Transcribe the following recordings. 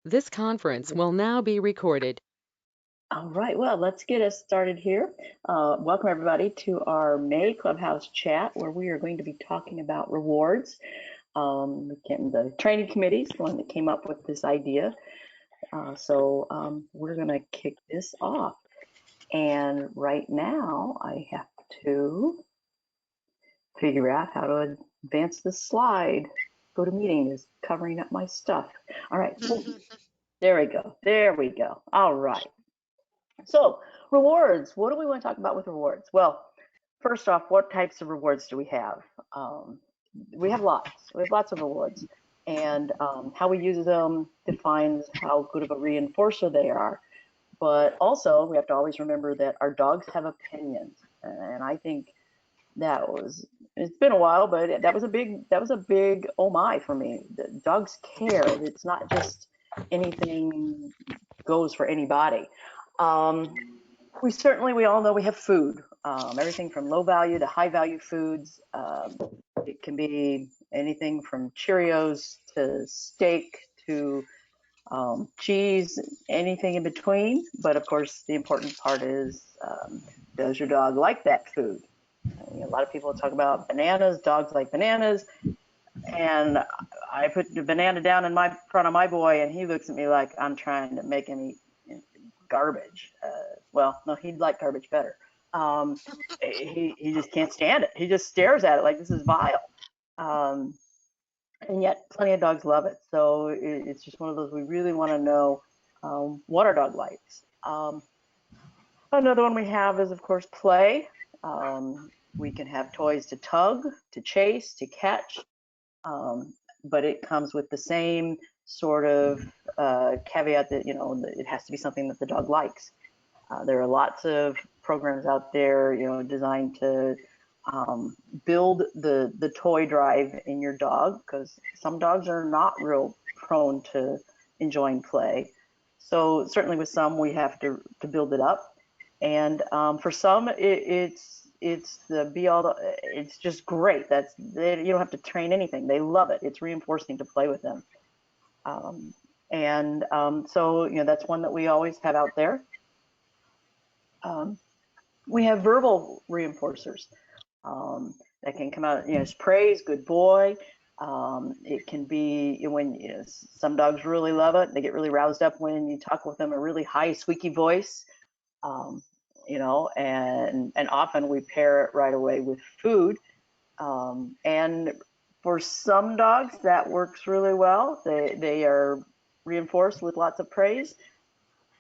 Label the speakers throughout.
Speaker 1: This conference will now be recorded.
Speaker 2: All right, well, let's get us started here. Welcome everybody to our May Clubhouse chat where we are going to be talking about rewards. The training committee is the one that came up with this idea. So we're gonna kick this off. And right now I have to figure out how to advance the slide. Go to meeting is covering up my stuff. All right, there we go. There we go. All right. So rewards, what do we want to talk about with rewards? Well, first off, what types of rewards do we have? We have lots. We have lots of rewards, and how we use them defines how good of a reinforcer they are. But also, we have to always remember that our dogs have opinions, and I think it's been a while, but that was a big oh my for me. The dogs care. It's not just anything goes for anybody. We all know we have food, everything from low value to high value foods. It can be anything from Cheerios to steak to cheese, anything in between. But of course, the important part is, does your dog like that food? A lot of people talk about bananas. Dogs like bananas. And I put the banana down in front of my boy, and he looks at me like I'm trying to make him eat garbage. Well, no, he'd like garbage better. He just can't stand it. He just stares at it like this is vile. And yet plenty of dogs love it. So it's just one of those, we really want to know what our dog likes. Another one we have is, of course, play. We can have toys to tug, to chase, to catch, but it comes with the same sort of caveat that, it has to be something that the dog likes. There are lots of programs out there, designed to build the toy drive in your dog, because some dogs are not real prone to enjoying play. So certainly with some, we have to build it up. And for some, it's the be all. It's just great. You don't have to train anything. They love it. It's reinforcing to play with them. So that's one that we always have out there. We have verbal reinforcers that can come out, praise, good boy. It can be when some dogs really love it. They get really roused up when you talk with them a really high, squeaky voice. And often we pair it right away with food. And for some dogs, that works really well. They are reinforced with lots of praise.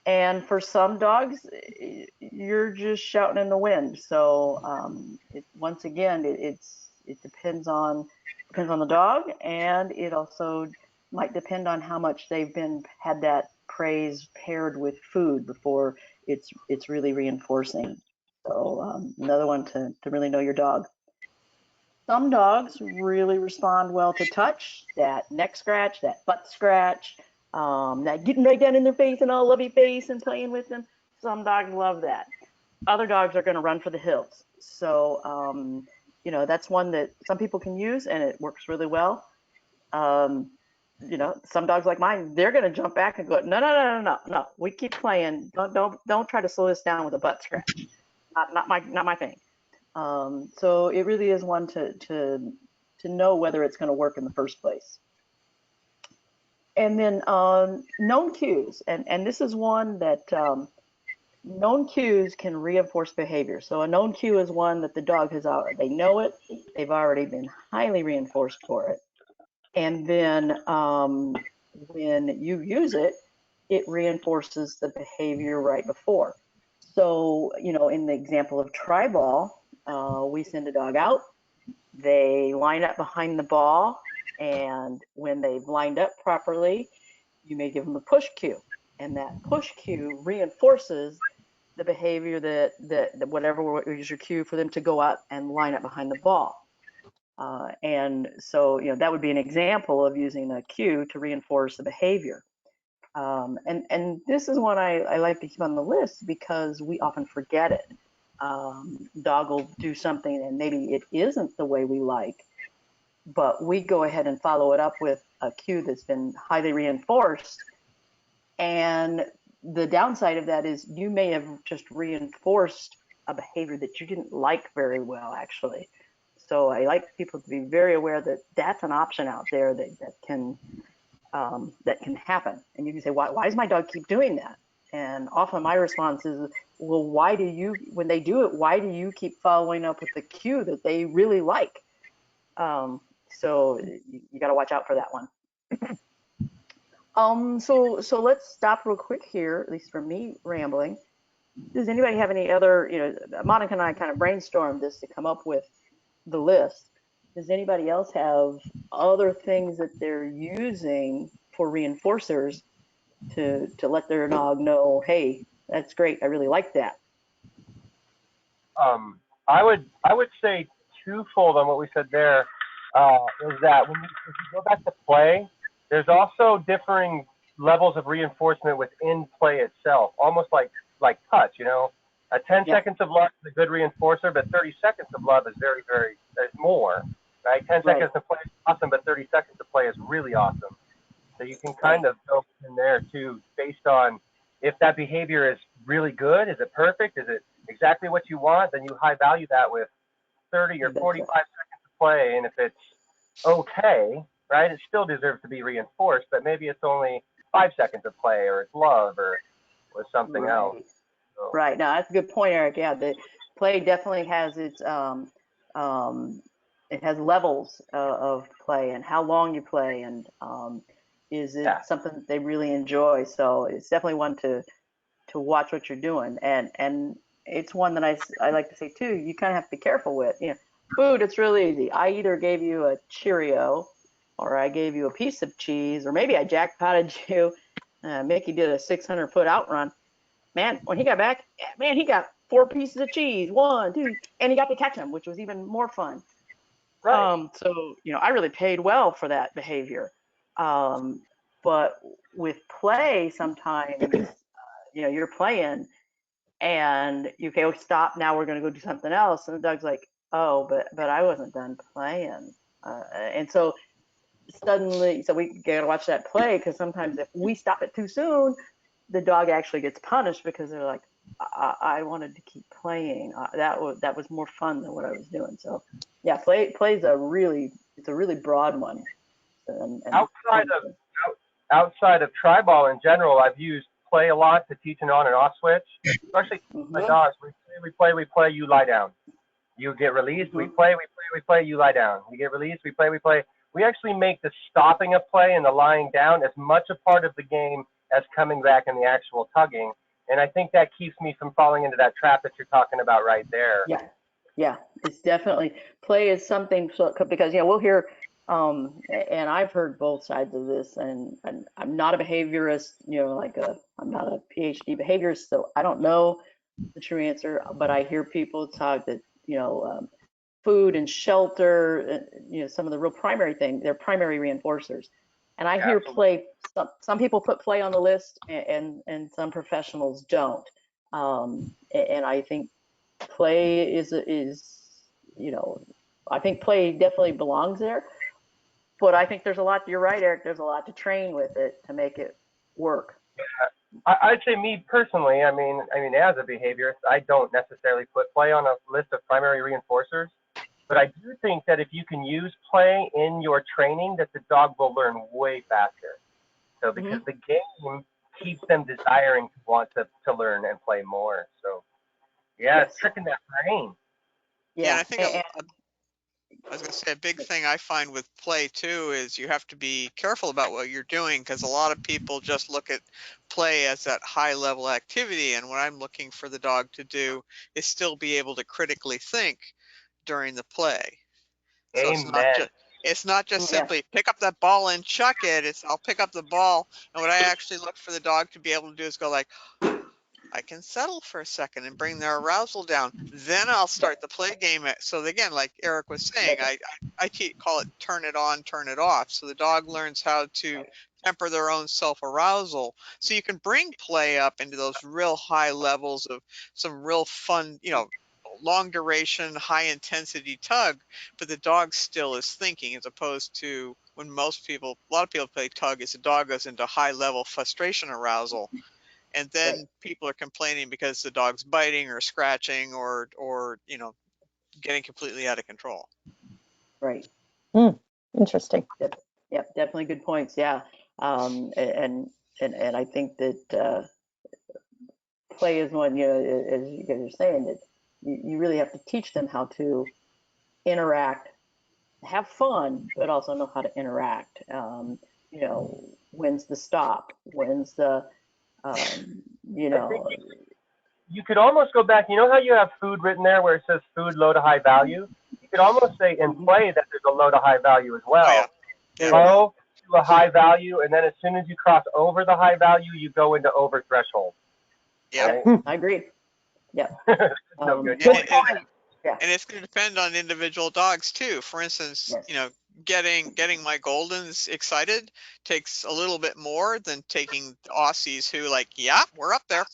Speaker 2: And for some dogs, you're just shouting in the wind. So once again, it depends on the dog, and it also might depend on how much they've had that praise paired with food before it's really reinforcing. So another one to really know your dog. Some dogs really respond well to touch, that neck scratch, that butt scratch, that getting right down in their face and all lovey face and playing with them. Some dogs love that. Other dogs are going to run for the hills. So, that's one that some people can use, and it works really well. Some dogs like mine, they're going to jump back and go, no. We keep playing. Don't try to slow this down with a butt scratch. Not my thing. So it really is one to know whether it's going to work in the first place. And then known cues, and this is one that known cues can reinforce behavior. So a known cue is one that the dog they know it, they've already been highly reinforced for it. And then when you use it, it reinforces the behavior right before. So, in the example of Treibball, we send a dog out, they line up behind the ball, and when they've lined up properly, you may give them a push cue, and that push cue reinforces the behavior that whatever is your cue for them to go out and line up behind the ball. And so, that would be an example of using a cue to reinforce the behavior. And this is one I like to keep on the list because we often forget it. Dog will do something and maybe it isn't the way we like, but we go ahead and follow it up with a cue that's been highly reinforced, And the downside of that is you may have just reinforced a behavior that you didn't like very well, actually. So I like people to be very aware that that's an option out there that can happen. And you can say, why does my dog keep doing that? And often my response is, well, why do you, when they do it, why do you keep following up with the cue that they really like? So you got to watch out for that one. So let's stop real quick here, at least for me rambling. Does anybody have any other, Monica and I kind of brainstormed this to come up with the list. Does anybody else have other things that they're using for reinforcers to let their dog know, hey, that's great, I really like that?
Speaker 3: I would say twofold on what we said there. Is that if you go back to play, there's also differing levels of reinforcement within play itself, almost like touch. A 10 seconds of love is a good reinforcer, but 30 seconds of love is very, very more. Right? 10 seconds of play is awesome, but 30 seconds of play is really awesome. So you can kind of go in there too, based on if that behavior is really good, is it perfect, is it exactly what you want, then you high value that with 30 or 45 seconds of play. And if it's okay, right, it still deserves to be reinforced, but maybe it's only 5 seconds of play, or it's love, or something else. So.
Speaker 2: Right. Now that's a good point, Eric. Yeah, the play definitely has its it has levels of play and how long you play, and is it something that they really enjoy. So it's definitely one to watch what you're doing, and it's one that I like to say too, you kind of have to be careful with. Food, it's really easy. I either gave you a Cheerio, or I gave you a piece of cheese, or maybe I jackpotted you. Mickey did a 600-foot outrun. Man, when he got back, man, he got 4 pieces of cheese, 1, 2, and he got to catch them, which was even more fun.
Speaker 3: Right.
Speaker 2: So I really paid well for that behavior. But with play, sometimes you're playing and you go, stop, now we're going to go do something else, and the dog's like, oh, but I wasn't done playing. And so suddenly, so we gotta watch that play, because sometimes if we stop it too soon, the dog actually gets punished because they're like, I wanted to keep playing. That was more fun than what I was doing. So yeah, play's a really broad one. And
Speaker 3: outside of Treibball in general, I've used play a lot to teach an on and off switch, especially my dogs. We play, you lie down. You get released, we play, you lie down. You get released, we play. We actually make the stopping of play and the lying down as much a part of the game as coming back in the actual tugging. And I think that keeps me from falling into that trap that you're talking about right there.
Speaker 2: Yeah, it's definitely, play is something, so, because we'll hear, and I've heard both sides of this, and I'm not a behaviorist, I'm not a PhD behaviorist, so I don't know the true answer, but I hear people talk that food and shelter, some of the real primary thing, they're primary reinforcers. And I hear play, some people put play on the list, and some professionals don't. And I think play is I think play definitely belongs there. But I think there's a lot, you're right, Eric, there's a lot to train with it to make it work.
Speaker 3: I'd say me personally, I mean, as a behaviorist, I don't necessarily put play on a list of primary reinforcers. But I do think that if you can use play in your training, that the dog will learn way faster. So because the game keeps them desiring to want to learn and play more. So yeah, it's tricking that brain.
Speaker 4: Yeah, I think I was going to say a big thing I find with play too is you have to be careful about what you're doing, because a lot of people just look at play as that high level activity, and what I'm looking for the dog to do is still be able to critically think during the play. So it's not just simply pick up that ball and chuck it. It's I'll pick up the ball, and what I actually look for the dog to be able to do is go like, I can settle for a second and bring their arousal down. Then I'll start the play game. So again, like Eric was saying, I call it turn it on, turn it off. So the dog learns how to temper their own self-arousal. So you can bring play up into those real high levels of some real fun, long duration, high intensity tug, but the dog still is thinking, as opposed to when a lot of people play tug, is the dog goes into high level frustration arousal. And then
Speaker 2: Right.
Speaker 4: people are complaining because the dog's biting or scratching or getting completely out of control.
Speaker 2: Right.
Speaker 5: Interesting.
Speaker 2: Yep, definitely good points. Yeah. And I think that play is one, as you guys are saying, that you really have to teach them how to interact, have fun, but also know how to interact. When's the stop? When's the, you
Speaker 3: I think
Speaker 2: know,
Speaker 3: you could almost go back. You know how you have food written there where it says food low to high value? You could almost say in play that there's a low to high value as well.
Speaker 4: Oh yeah.
Speaker 2: there
Speaker 3: Low to a high value, and then as soon as you cross over the high value, you go into over threshold.
Speaker 4: Yeah.
Speaker 3: Right?
Speaker 2: I agree. Yeah.
Speaker 3: No good.
Speaker 2: Good
Speaker 4: And,
Speaker 2: point. Yeah.
Speaker 4: and it's going to depend on individual dogs too. For instance,
Speaker 2: Yes.
Speaker 4: getting my Goldens excited takes a little bit more than taking Aussies who yeah, we're up there.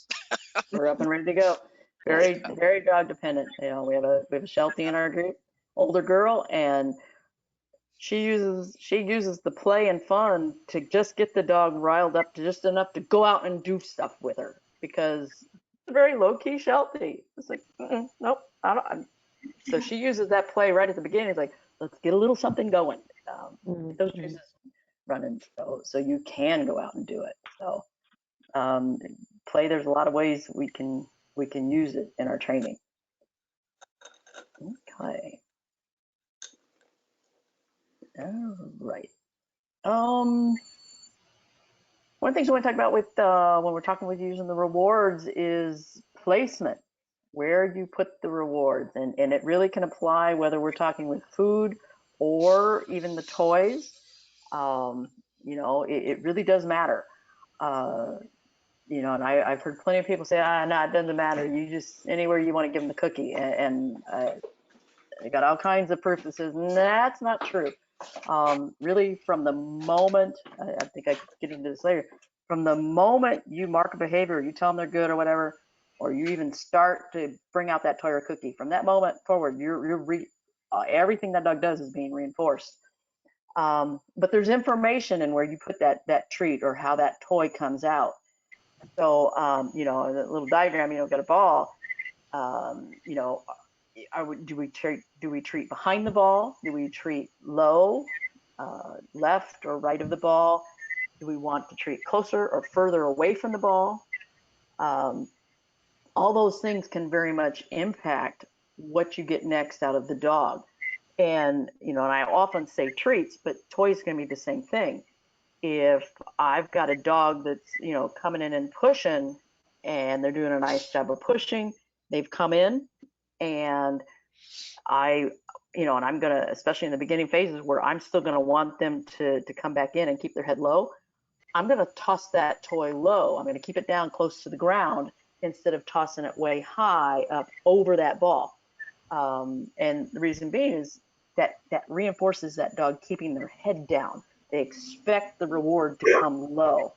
Speaker 2: We're up and ready to go. Very, very dog dependent. We have a Sheltie in our group, older girl, and she uses the play and fun to just get the dog riled up to just enough to go out and do stuff with her, because it's a very low key Sheltie. It's like, nope, I don't. So she uses that play right at the beginning. It's like, let's get a little something going. Get those juices running, so you can go out and do it. So play, there's a lot of ways we can use it in our training. Okay. All right. One of the things we want to talk about with when we're talking with using the rewards is placement, where you put the rewards, and it really can apply whether we're talking with food or even the toys. It really does matter. And I've heard plenty of people say, no, it doesn't matter. You just, anywhere you want to give them the cookie. And I got all kinds of proof that says that's not true. Really, from the moment, I think I get into this later, from the moment you mark a behavior, you tell them they're good or whatever, or you even start to bring out that toy or cookie, from that moment forward, everything that dog does is being reinforced. But there's information in where you put that treat or how that toy comes out. So, the little diagram, got a ball. Do we treat behind the ball? Do we treat low, left or right of the ball? Do we want to treat closer or further away from the ball? All those things can very much impact what you get next out of the dog. And I often say treats, but toys can be the same thing. If I've got a dog that's coming in and pushing, and they're doing a nice job of pushing, they've come in, and I'm gonna, especially in the beginning phases where I'm still gonna want them to come back in and keep their head low, I'm gonna toss that toy low. I'm gonna keep it down close to the ground instead of tossing it way high up over that ball. And the reason being is that reinforces that dog keeping their head down. They expect the reward to come low.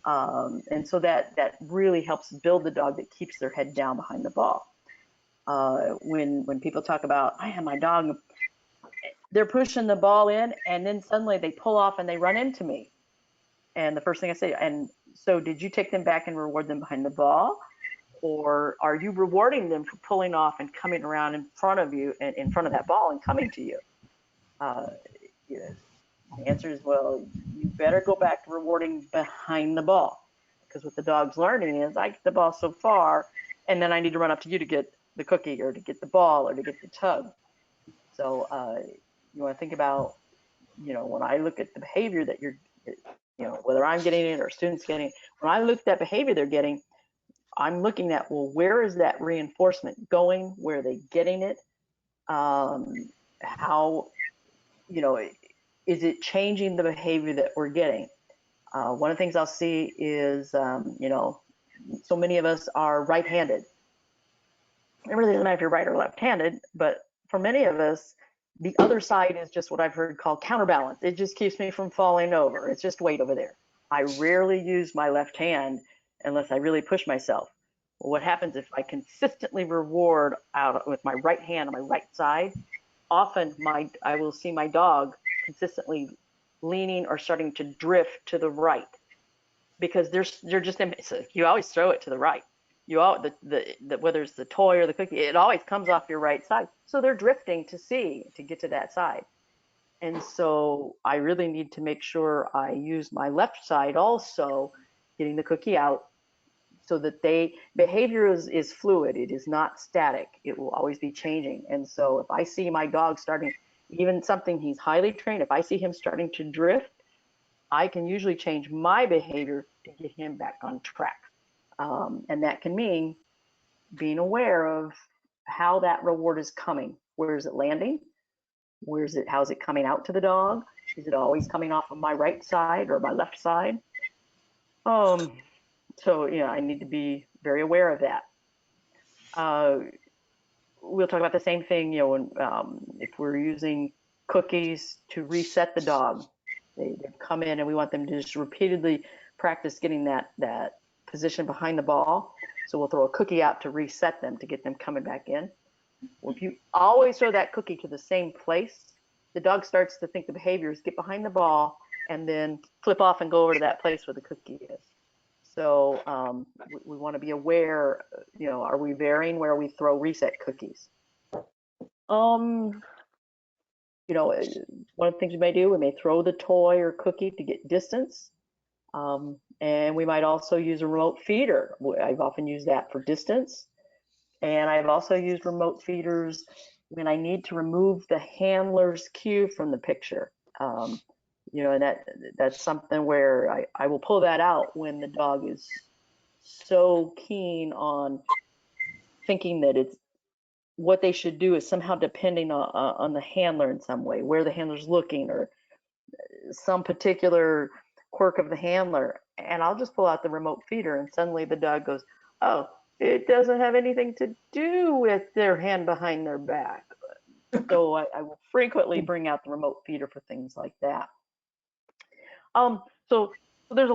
Speaker 2: And so that really helps build the dog that keeps their head down behind the ball. When people talk about, I have my dog, they're pushing the ball in, and then suddenly they pull off and they run into me. And the first thing I say, and so did you take them back and reward them behind the ball? Or are you rewarding them for pulling off and coming around in front of you and in front of that ball and coming to you? The answer is, well, you better go back to rewarding behind the ball, because what the dog's learning is, I get the ball so far, and then I need to run up to you to get the cookie or to get the ball or to get the tug. So you want to think about, when I look at the behavior that you're, whether I'm getting it or students getting it, when I look at that behavior they're getting, I'm looking at, well, where is that reinforcement going? Where are they getting it? How, is it changing the behavior that we're getting? One of the things I'll see is, so many of us are right-handed. It really doesn't matter if you're right or left-handed, but for many of us, the other side is just what I've heard called counterbalance. It just keeps me from falling over. It's just weight over there. I rarely use my left hand unless I really push myself. What happens if I consistently reward out with my right hand on my right side? Often I will see my dog consistently leaning or starting to drift to the right because they're just you always throw it to the right. You all the whether it's the toy or the cookie, it always comes off your right side. So they're drifting to get to that side. And so I really need to make sure I use my left side also, getting the cookie out so that behavior is fluid. It is not static. It will always be changing. And so if I see my dog starting, even something he's highly trained, if I see him starting to drift, I can usually change my behavior to get him back on track. And that can mean being aware of how that reward is coming. Where is it landing? How's it coming out to the dog? Is it always coming off of my right side or my left side? So yeah, I need to be very aware of that. We'll talk about the same thing, when, if we're using cookies to reset the dog, they come in and we want them to just repeatedly practice getting that position behind the ball. So we'll throw a cookie out to reset them, to get them coming back in. Well, if you always throw that cookie to the same place, the dog starts to think the behavior is get behind the ball and then flip off and go over to that place where the cookie is. So we want to be aware, are we varying where we throw reset cookies? One of the things we may do, we may throw the toy or cookie to get distance. And we might also use a remote feeder. I've often used that for distance. And I've also used remote feeders when I need to remove the handler's cue from the picture. And that's something where I will pull that out when the dog is so keen on thinking that it's what they should do is somehow depending on the handler in some way, where the handler's looking or some particular quirk of the handler. And I'll just pull out the remote feeder and suddenly the dog goes, oh, it doesn't have anything to do with their hand behind their back. So I will frequently bring out the remote feeder for things like that. So there's a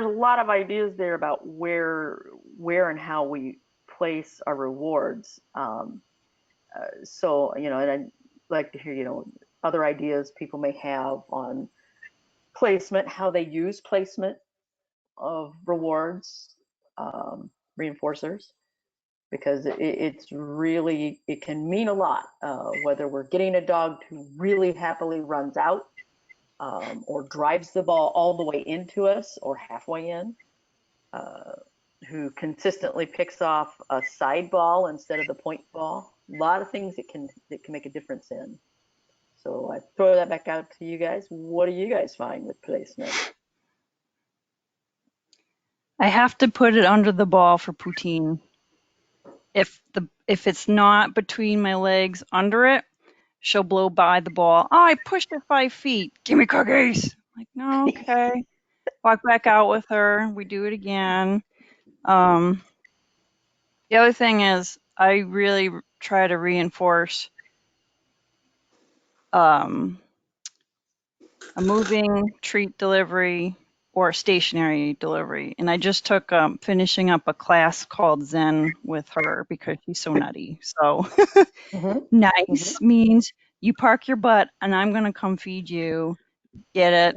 Speaker 2: lot of ideas there about where and how we place our rewards. So and I'd like to hear other ideas people may have on placement, how they use placement of rewards, reinforcers, because it can mean a lot, whether we're getting a dog who really happily runs out or drives the ball all the way into us or halfway in, who consistently picks off a side ball instead of the point ball. A lot of things that can make a difference in. So I throw that back out to you guys. What do you guys find with placement?
Speaker 6: I have to put it under the ball for poutine. If it's not between my legs under it, she'll blow by the ball. Oh, I pushed it 5 feet. Give me cookies. I'm like, no, okay. Walk back out with her. We do it again. The other thing is I really try to reinforce a moving treat delivery or stationary delivery. And I just took finishing up a class called Zen with her because she's so nutty. So nice means you park your butt and I'm going to come feed you. Get it.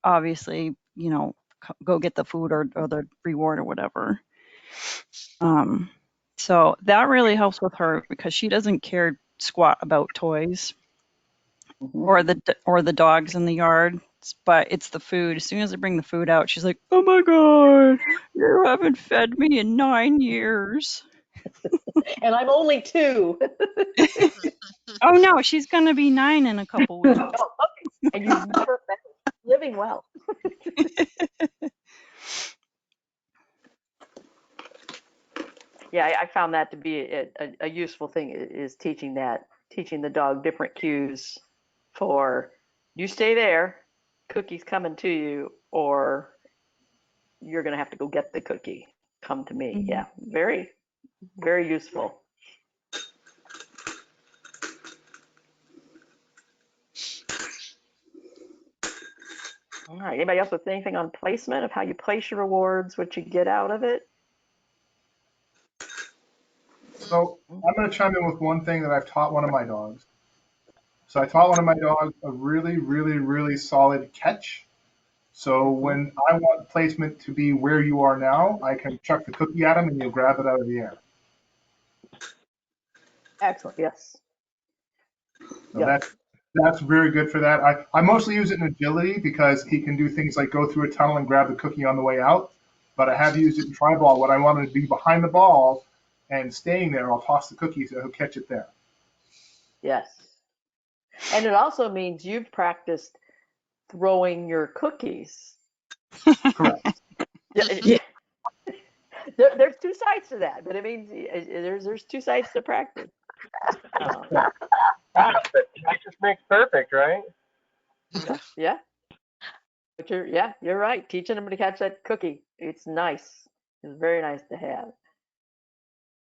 Speaker 6: Obviously, go get the food or the reward or whatever. So that really helps with her because she doesn't care squat about toys or the dogs in the yard, but it's the food. As soon as I bring the food out, she's like, "Oh my God, you haven't fed me in 9 years."
Speaker 2: And I'm only 2.
Speaker 6: Oh no, she's gonna be 9 in a couple weeks.
Speaker 2: Oh, okay. And you've never fed living well. Yeah, I found that to be a useful thing, is teaching the dog different cues for you stay there, cookie's coming to you, or you're going to have to go get the cookie. Come to me.
Speaker 6: Mm-hmm.
Speaker 2: Yeah, very, very useful. All right, anybody else with anything on placement of how you place your rewards, what you get out of it?
Speaker 7: So I'm going to chime in with one thing that I've taught one of my dogs. So I taught one of my dogs a really, really, really solid catch. So when I want placement to be where you are now, I can chuck the cookie at him and you'll grab it out of the air.
Speaker 2: Excellent. Yes.
Speaker 7: So
Speaker 2: Yep.
Speaker 7: that's very good for that. I mostly use it in agility because he can do things like go through a tunnel and grab the cookie on the way out. But I have used it in Treibball when I want to be behind the ball and staying there. I'll toss the cookie so he'll catch it there.
Speaker 2: Yes. And it also means you've practiced throwing your cookies.
Speaker 7: Correct.
Speaker 2: Yeah. There's two sides to that, but it means there's two sides to practice.
Speaker 3: But practice makes perfect, right?
Speaker 2: Yeah. But you're right. Teaching them to catch that cookie, it's nice. It's very nice to have.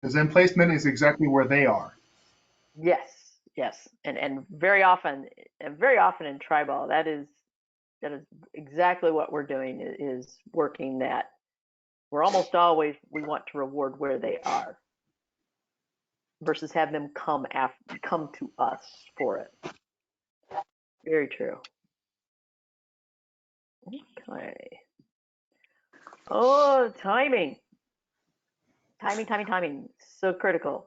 Speaker 7: Because then placement is exactly where they are.
Speaker 2: Yes, yes, and very often in Treibball, that is exactly what we're doing is working that. We're almost always we want to reward where they are versus have them come to us for it. Very true. Okay. Oh, timing. Timing. So critical.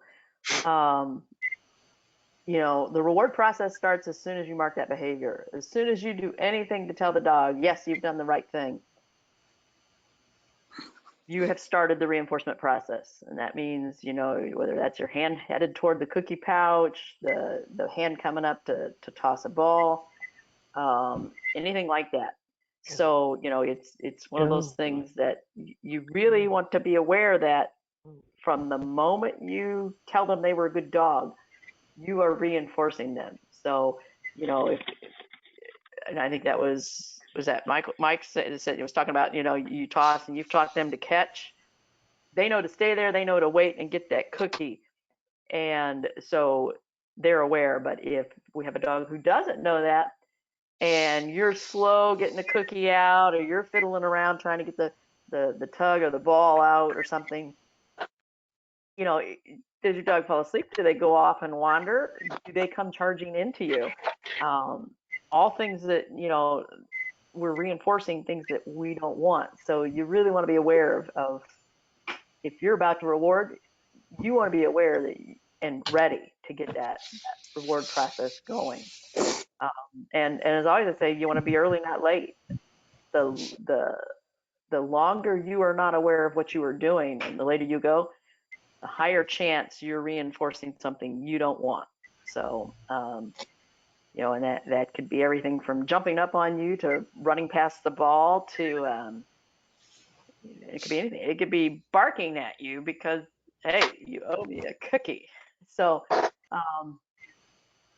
Speaker 2: You know, the reward process starts as soon as you mark that behavior. As soon as you do anything to tell the dog, yes, you've done the right thing, you have started the reinforcement process. And that means, you know, whether that's your hand headed toward the cookie pouch, the hand coming up to toss a ball, anything like that. So, you know, it's one of those things that you really want to be aware that from the moment you tell them they were a good dog, you are reinforcing them. So, you know, and I think that was that Mike said it was talking about, you know, you toss and you've taught them to catch. They know to stay there, they know to wait and get that cookie. And so they're aware. But if we have a dog who doesn't know that, and you're slow getting the cookie out, or you're fiddling around trying to get the tug or the ball out or something, you know, does your dog fall asleep? Do they go off and wander? Do they come charging into you? All things that, you know, we're reinforcing things that we don't want. So you really want to be aware of if you're about to reward, you want to be aware that and ready to get that reward process going. And as always I say, you want to be early, not late. The longer you are not aware of what you are doing, and the later you go, the higher chance you're reinforcing something you don't want. So, you know, and that could be everything from jumping up on you to running past the ball to, it could be anything. It could be barking at you because, hey, you owe me a cookie. So,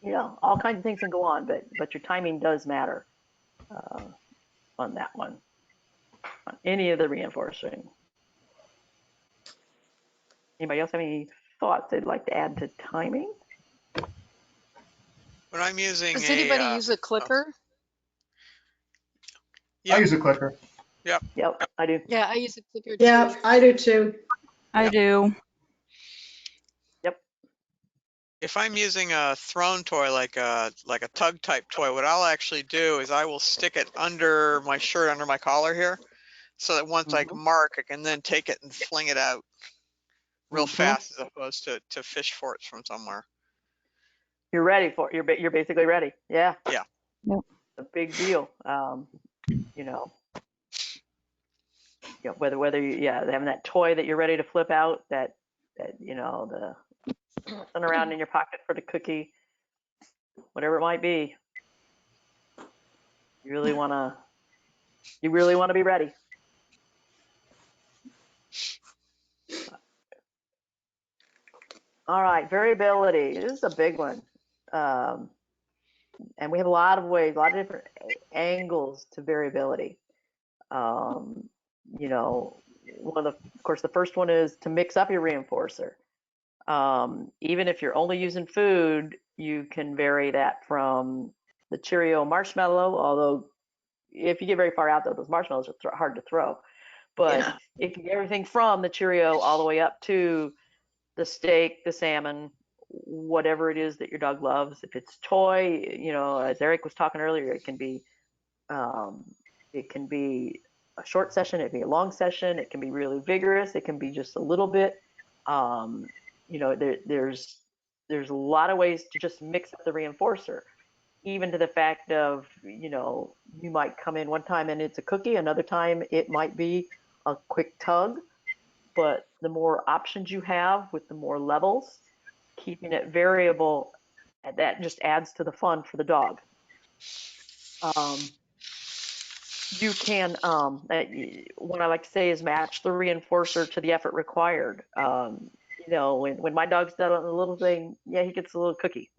Speaker 2: you know, all kinds of things can go on, but your timing does matter on that one, on any of the reinforcing. Anybody else have any thoughts they'd like to add to timing?
Speaker 4: When I'm using
Speaker 8: Does anybody use a clicker?
Speaker 7: I use a clicker.
Speaker 4: Yep.
Speaker 2: Yep, I do.
Speaker 8: Yeah, I use a clicker
Speaker 5: Yeah,
Speaker 8: too.
Speaker 5: I do too.
Speaker 6: I do.
Speaker 2: Yep.
Speaker 4: If I'm using a thrown toy like a tug type toy, what I'll actually do is I will stick it under my shirt, under my collar here, so that once I can mark, I can then take it and fling it out real fast, as opposed to fish for it from somewhere.
Speaker 2: You're ready for it. You're basically ready. Yeah.
Speaker 4: Yeah.
Speaker 6: Yep.
Speaker 2: It's a big deal. You know, whether you, having that toy that you're ready to flip out, that you know, the something around in your pocket for the cookie, whatever it might be. You really want to be ready. All right, variability. This is a big one. And we have a lot of ways, a lot of different angles to variability. You know, of course, the first one is to mix up your reinforcer. Even if you're only using food, you can vary that from the Cheerio marshmallow, although if you get very far out, though, those marshmallows are hard to throw. But if you get everything from the Cheerio all the way up to the steak, the salmon, whatever it is that your dog loves. If it's toy, as Eric was talking earlier, um, it can be a short session, it can be a long session, it can be really vigorous, it can be just a little bit. There's a lot of ways to just mix up the reinforcer, even to the fact of, you might come in one time and it's a cookie, another time it might be a quick tug. But the more options you have with the more levels, keeping it variable, that just adds to the fun for the dog. You can, what I like to say is match the reinforcer to the effort required. When my dog's done a little thing, yeah, he gets a little cookie.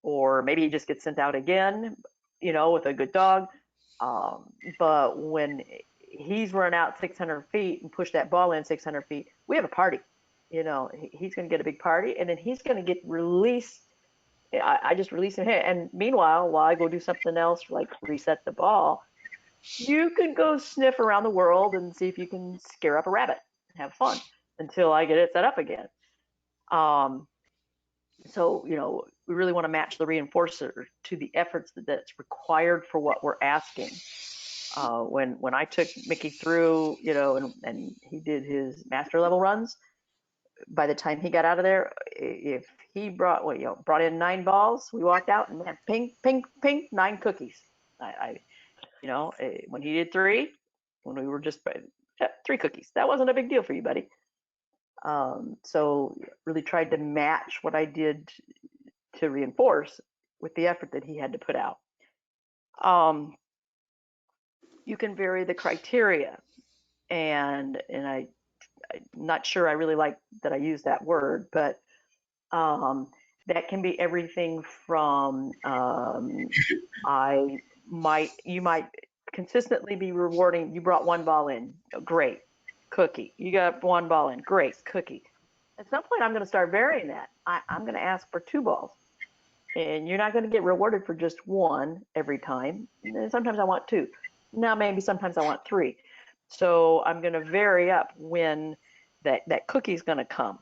Speaker 2: Or maybe he just gets sent out again, with a good dog. But when he's run out 600 feet and pushed that ball in 600 feet, we have a party. He's going to get a big party, and then he's going to get released. I just release him here. And meanwhile, while I go do something else, like reset the ball, you can go sniff around the world and see if you can scare up a rabbit and have fun until I get it set up again. So, we really want to match the reinforcer to the efforts that's required for what we're asking. When I took Mickey through, and he did his master level runs, by the time he got out of there, if he brought in 9 balls, we walked out and had ping, ping, ping, 9 cookies. When he did 3, when we were just 3 cookies, that wasn't a big deal for you, buddy. So really tried to match what I did to reinforce with the effort that he had to put out. You can vary the criteria, and I'm not sure I really like that I use that word, but that can be everything from you might consistently be rewarding. You brought 1 ball in, great, cookie. You got 1 ball in, great, cookie. At some point, I'm going to start varying that. I'm going to ask for 2 balls, and you're not going to get rewarded for just 1 every time. And sometimes I want 2. Now maybe sometimes I want 3. So I'm going to vary up when that cookie's going to come,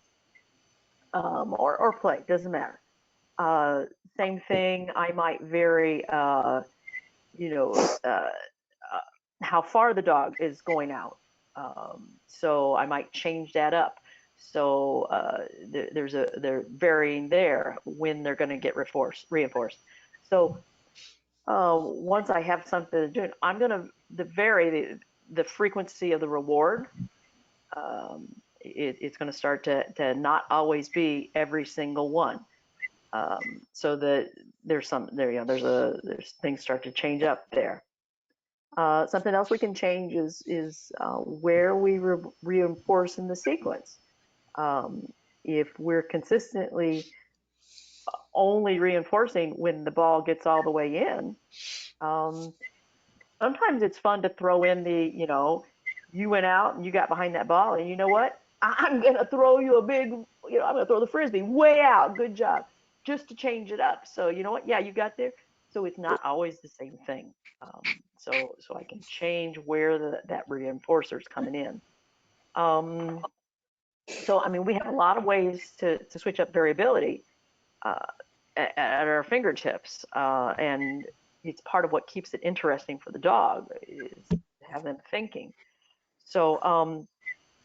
Speaker 2: or play, doesn't matter. Same thing, I might vary, how far the dog is going out. So I might change that up. So they're varying there when they're going to get reinforced. So once I have something to do, I'm going to vary the frequency of the reward. It's going to start to not always be every single one. So that there's things start to change up there. Something else we can change is where we reinforce in the sequence. If we're consistently only reinforcing when the ball gets all the way in, sometimes it's fun to throw in you went out and you got behind that ball, and you know what? I'm going to throw you a big, I'm going to throw the Frisbee way out. Good job. Just to change it up. So you know what? Yeah, you got there. So it's not always the same thing. So I can change where that reinforcer is coming in. So I mean, we have a lot of ways to switch up variability at our fingertips, and it's part of what keeps it interesting for the dog, is to have them thinking. So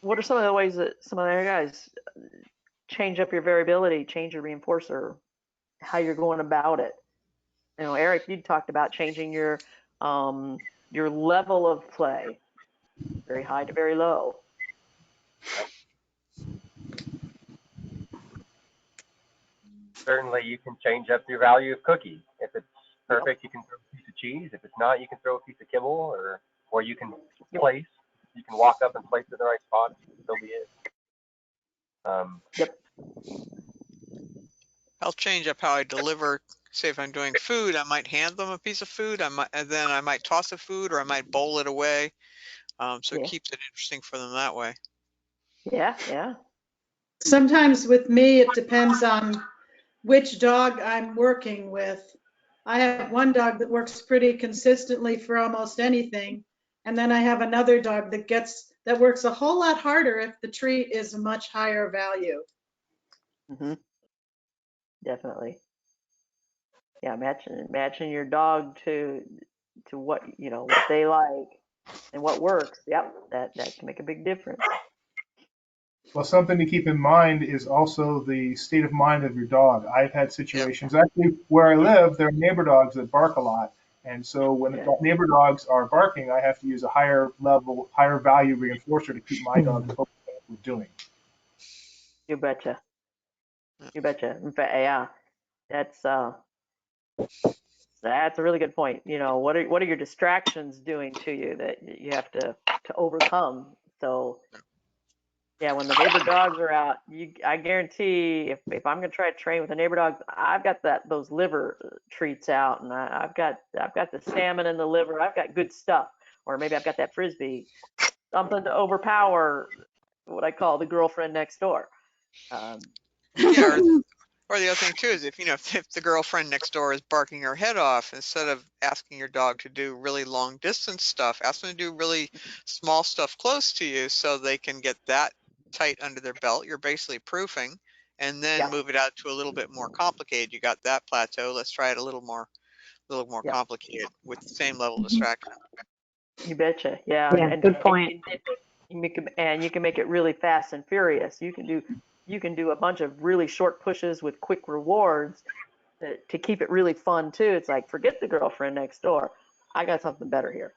Speaker 2: what are some of the ways that some of the other guys change up your variability, change your reinforcer, how you're going about it? Eric, you talked about changing your level of play, very high to very low.
Speaker 3: Certainly, you can change up your value of cookie. If it's perfect, you can throw a piece of cheese. If it's not, you can throw a piece of kibble, or you can place. You can walk up and place it in the right spot. So be it.
Speaker 2: Yep.
Speaker 4: I'll change up how I deliver. Say if I'm doing food, I might hand them a piece of food. And then I might toss the food, or I might bowl it away. So it keeps it interesting for them that way.
Speaker 2: Yeah.
Speaker 9: Sometimes with me, it depends on which dog I'm working with. I have one dog that works pretty consistently for almost anything. And then I have another dog that gets that works a whole lot harder if the treat is a much higher value.
Speaker 2: Mm-hmm. Definitely. Yeah, matching your dog to what what they like and what works. Yep, that can make a big difference.
Speaker 7: Well, something to keep in mind is also the state of mind of your dog. I've had situations, actually, where I live, there are neighbor dogs that bark a lot. And so when the neighbor dogs are barking, I have to use a higher level, higher value reinforcer to keep my dog focused on what we're doing.
Speaker 2: You betcha. You betcha. In fact, yeah, that's a really good point. What are your distractions doing to you that you have to overcome? So yeah, when the neighbor dogs are out, I guarantee if I'm gonna try to train with a neighbor dog, I've got those liver treats out, and I've got the salmon and the liver. I've got good stuff, or maybe I've got that frisbee, something to overpower what I call the girlfriend next door.
Speaker 4: Yeah, or the other thing too is if the girlfriend next door is barking her head off, instead of asking your dog to do really long distance stuff, ask them to do really small stuff close to you so they can get that tight under their belt. You're basically proofing, and then move it out to a little bit more complicated. You got that plateau. Let's try it a little more complicated with the same level of distraction.
Speaker 2: You betcha. Yeah,
Speaker 5: Yeah, good point.
Speaker 2: And you can make it really fast and furious. You can do a bunch of really short pushes with quick rewards to keep it really fun too. It's like, forget the girlfriend next door. I got something better here.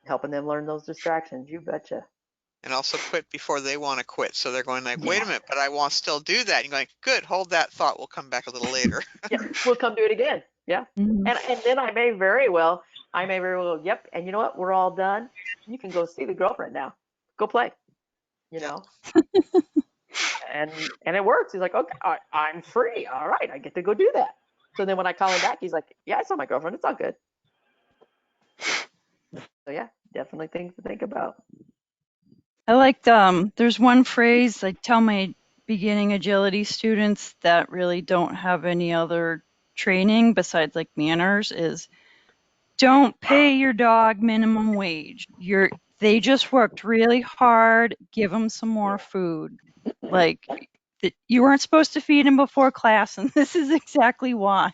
Speaker 2: Helping them learn those distractions. You betcha.
Speaker 4: And also quit before they want to quit. So they're going like, wait a minute, but I want to still do that. And you're going, good, hold that thought. We'll come back a little later.
Speaker 2: Yeah, we'll come do it again. Yeah.
Speaker 6: Mhm.
Speaker 2: And then I may very well go, yep. And you know what? We're all done. You can go see the girlfriend now. Go play. And it works. He's like, okay, I'm free. All right, I get to go do that. So then when I call him back, he's like, yeah, I saw my girlfriend. It's all good. So yeah, definitely things to think about.
Speaker 6: I like there's one phrase I tell my beginning agility students that really don't have any other training besides like manners is don't pay your dog minimum wage. They just worked really hard, give them some more food. Like you weren't supposed to feed him before class, and this is exactly why.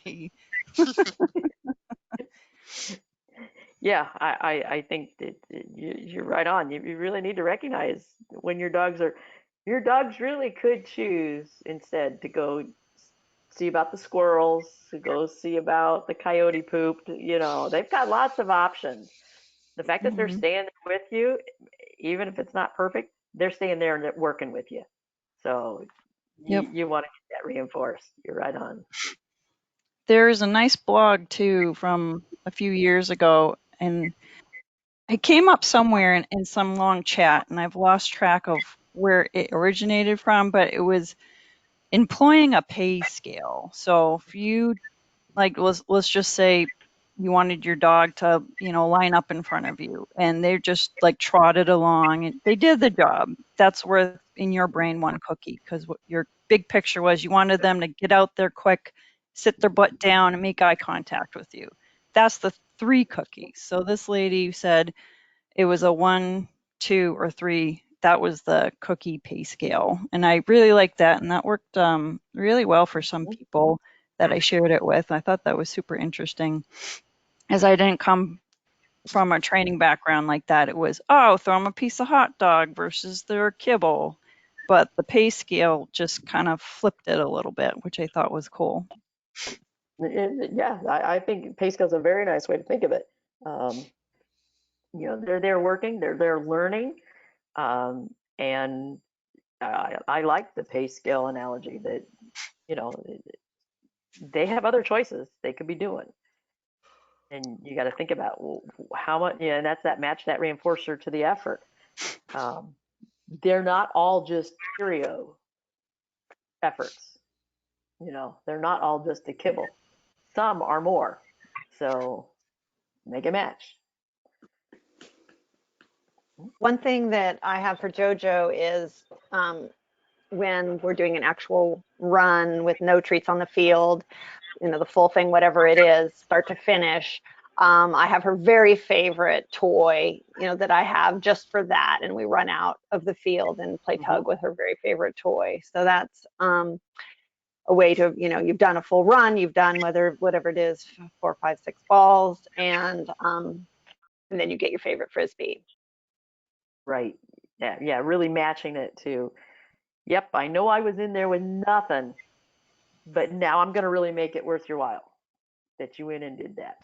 Speaker 2: Yeah, I think that you're right on. You really need to recognize when your dogs really could choose instead to go see about the squirrels, to go see about the coyote poop. They've got lots of options. The fact that they're staying there with you, even if it's not perfect, they're staying there and working with you. So you want to get that reinforced. You're right on.
Speaker 6: There's a nice blog too from a few years ago, and it came up somewhere in some long chat, and I've lost track of where it originated from, but it was employing a pay scale. So if you let's just say you wanted your dog to line up in front of you, and they just like trotted along and they did the job, that's worth in your brain 1 cookie, because what your big picture was, you wanted them to get out there quick, sit their butt down and make eye contact with you. That's the 3 cookies. So this lady said it was a 1, 2, or 3. That was the cookie pay scale. And I really liked that. And that worked really well for some people that I shared it with. I thought that was super interesting, as I didn't come from a training background like that. It was, throw them a piece of hot dog versus their kibble. But the pay scale just kind of flipped it a little bit, which I thought was cool.
Speaker 2: Yeah, I think pay scale is a very nice way to think of it. They're there working, they're there learning, and I like the pay scale analogy that they have other choices they could be doing, and you got to think about how much. Yeah, and that's that match that reinforcer to the effort. They're not all just Cheerio efforts. They're not all just a kibble. Some are more. So make a match.
Speaker 5: One thing that I have for JoJo is when we're doing an actual run with no treats on the field, the full thing, whatever it is, start to finish, I have her very favorite toy, that I have just for that. And we run out of the field and play tug with her very favorite toy. So that's a way to, you've done a full run, you've done whatever it is, 4, 5, 6 balls, and then you get your favorite Frisbee.
Speaker 10: Right. Yeah. Really matching it to, yep, I know I was in there with nothing, but now I'm going to really make it worth your while that you went and did that.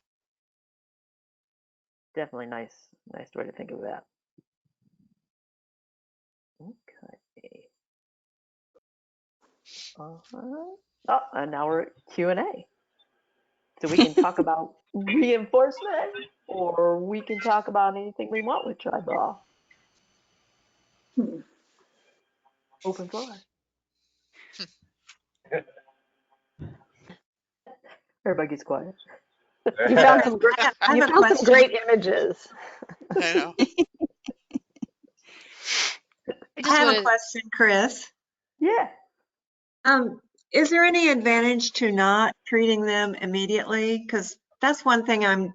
Speaker 10: Definitely nice way to think of that. Okay. Oh, and now we're at Q&A. So we can talk about reinforcement, or we can talk about anything we want with Treibball. Open floor. Everybody gets quiet.
Speaker 5: You found some great images.
Speaker 4: I know.
Speaker 11: I have a question, Chris.
Speaker 10: Yeah.
Speaker 11: Is there any advantage to not treating them immediately? Because that's one thing I'm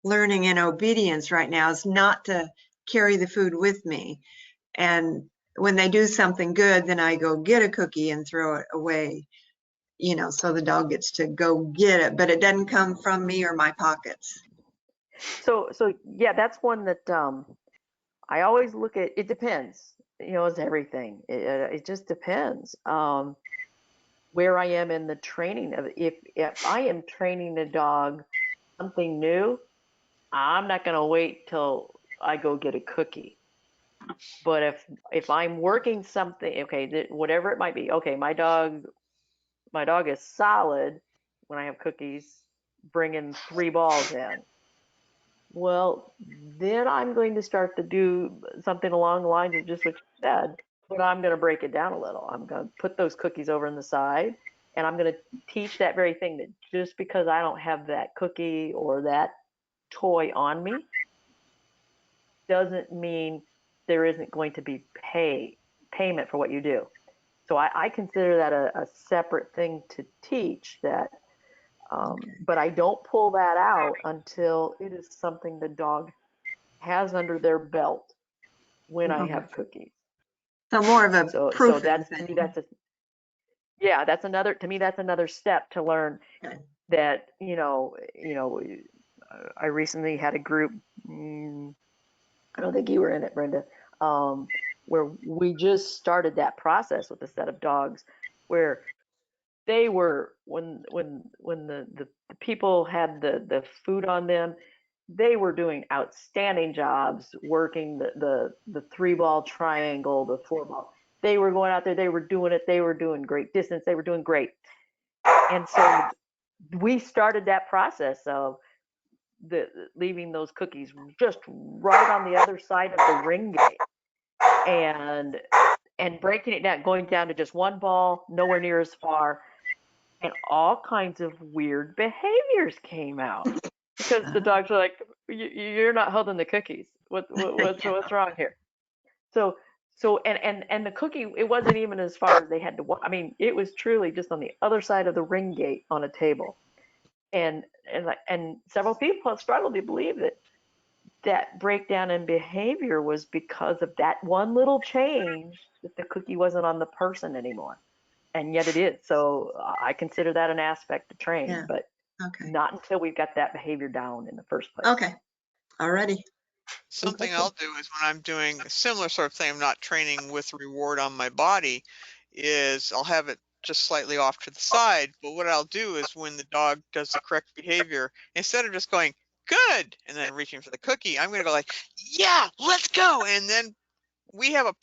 Speaker 11: learning in obedience right now, is not to carry the food with me. And when they do something good, then I go get a cookie and throw it away, so the dog gets to go get it, but it doesn't come from me or my pockets.
Speaker 10: So yeah, that's one that I always look at. It depends, it's everything. It just depends where I am in the training of it. If I am training a dog something new, I'm not going to wait till I go get a cookie. But if I'm working something, okay, whatever it might be, okay, my dog is solid when I have cookies, bringing 3 balls in. Well, then I'm going to start to do something along the lines of just what you said, but I'm going to break it down a little. I'm going to put those cookies over on the side, and I'm going to teach that very thing, that just because I don't have that cookie or that toy on me doesn't mean there isn't going to be payment for what you do. So I consider that a separate thing to teach that. But I don't pull that out until it is something the dog has under their belt when I have cookies.
Speaker 11: So more of a
Speaker 10: so that's thing. To me that's another step to learn. Okay. That I recently had a group. I don't think you were in it, Brenda. Where we just started that process with a set of dogs, where they were when the people had the food on them, they were doing outstanding jobs working the 3-ball triangle, the 4-ball. They were going out there, they were doing it, they were doing great distance, they were doing great. And so we started that process of leaving those cookies just right on the other side of the ring gate, and breaking it down, going down to just 1 ball, nowhere near as far. And all kinds of weird behaviors came out because the dogs were like, "You're not holding the cookies. What's wrong here?" So and the cookie, it wasn't even as far as they had to walk. I mean, it was truly just on the other side of the ring gate on a table. And several people have struggled to believe that breakdown in behavior was because of that one little change, that the cookie wasn't on the person anymore. And yet it is. So I consider that an aspect to train, but not until we've got that behavior down in the first place.
Speaker 11: Okay. Alrighty.
Speaker 4: Something I'll do is when I'm doing a similar sort of thing, I'm not training with reward on my body, is I'll have it just slightly off to the side. But what I'll do is when the dog does the correct behavior, instead of just going, good, and then reaching for the cookie, I'm going to go like, yeah, let's go. And then we have a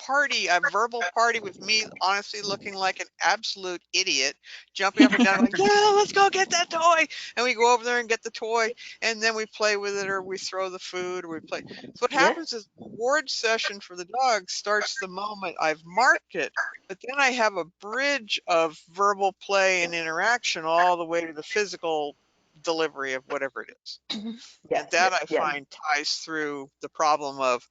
Speaker 4: verbal party with me honestly looking like an absolute idiot, jumping up and down like, yeah, let's go get that toy. And we go over there and get the toy, and then we play with it, or we throw the food, or we play. So what happens is the reward session for the dog starts the moment I've marked it, but then I have a bridge of verbal play and interaction all the way to the physical delivery of whatever it is. And that I find ties through the problem of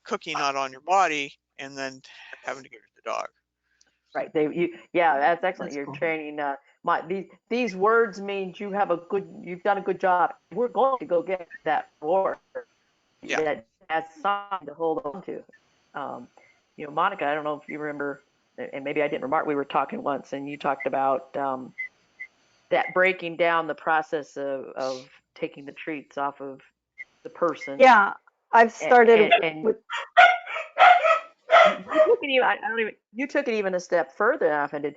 Speaker 4: cookie not on your body, and then having to give it to the dog.
Speaker 10: Right. That's excellent. You're training these words means you've done a good job. We're going to go get that reward.
Speaker 4: Yeah.
Speaker 10: That's something to hold on to. Monica, I don't know if you remember, and maybe I didn't remark, we were talking once and you talked about that breaking down the process of taking the treats off of the person.
Speaker 5: Yeah, I've started
Speaker 10: and
Speaker 5: with.
Speaker 10: You took it even a step further than I did.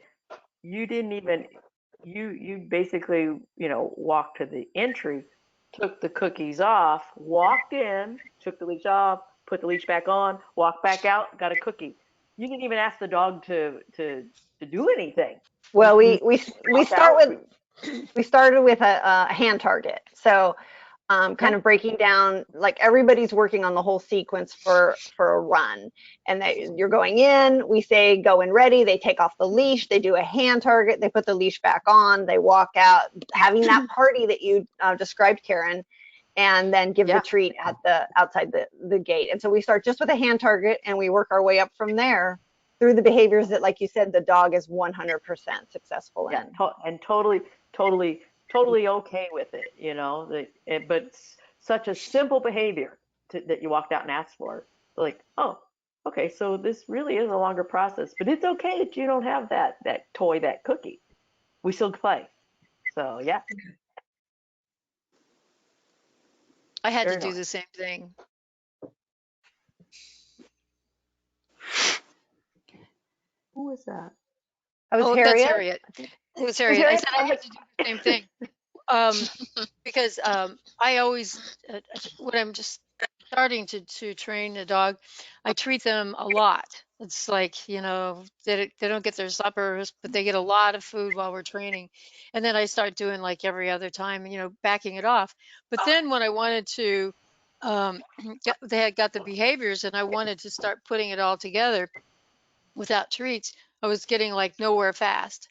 Speaker 10: You didn't even, you basically, walked to the entry, took the cookies off, walked in, took the leash off, put the leash back on, walked back out, got a cookie. You didn't even ask the dog to do anything.
Speaker 5: Well, we started with a hand target. So kind of breaking down, like everybody's working on the whole sequence for a run, and you're going in, we say go in ready, they take off the leash, they do a hand target, they put the leash back on, they walk out, having that party that you described, Karen, and then give the treat at the outside the gate. And so we start just with a hand target and we work our way up from there through the behaviors that, like you said, the dog is 100% successful in.
Speaker 10: And totally okay with it, but such a simple behavior that you walked out and asked for. Like, oh, okay, so this really is a longer process, but it's okay that you don't have that toy, that cookie. We still play. So yeah.
Speaker 8: I had to do the same thing.
Speaker 10: Who was that?
Speaker 5: That was
Speaker 8: That's
Speaker 5: Harriet.
Speaker 8: It was Harriet. I said I had to do the same thing. Because I always, when I'm just starting to train the dog, I treat them a lot. It's like, they don't get their suppers, but they get a lot of food while we're training. And then I start doing like every other time, backing it off. But then when I wanted to, they had got the behaviors and I wanted to start putting it all together without treats, I was getting like nowhere fast.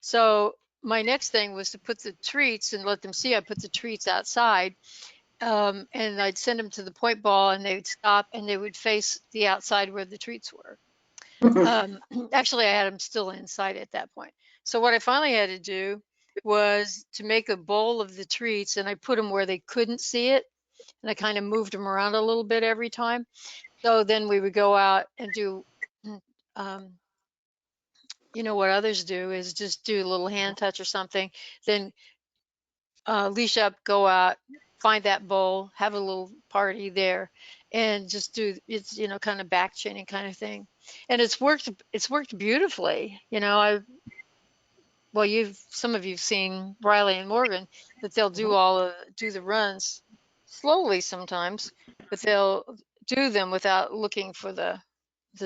Speaker 8: So my next thing was to put the treats and let them see I put the treats outside. And I'd send them to the point ball and they would stop and they would face the outside where the treats were. Actually, I had them still inside at that point. So what I finally had to do was to make a bowl of the treats and I put them where they couldn't see it. And I kind of moved them around a little bit every time. So then we would go out and do, what others do is just do a little hand touch or something, then leash up, go out, find that bowl, have a little party there, and just do it's kind of back chaining kind of thing, and it's worked beautifully. Some of you've seen Riley and Morgan that they'll do the runs slowly sometimes, but they'll do them without looking for the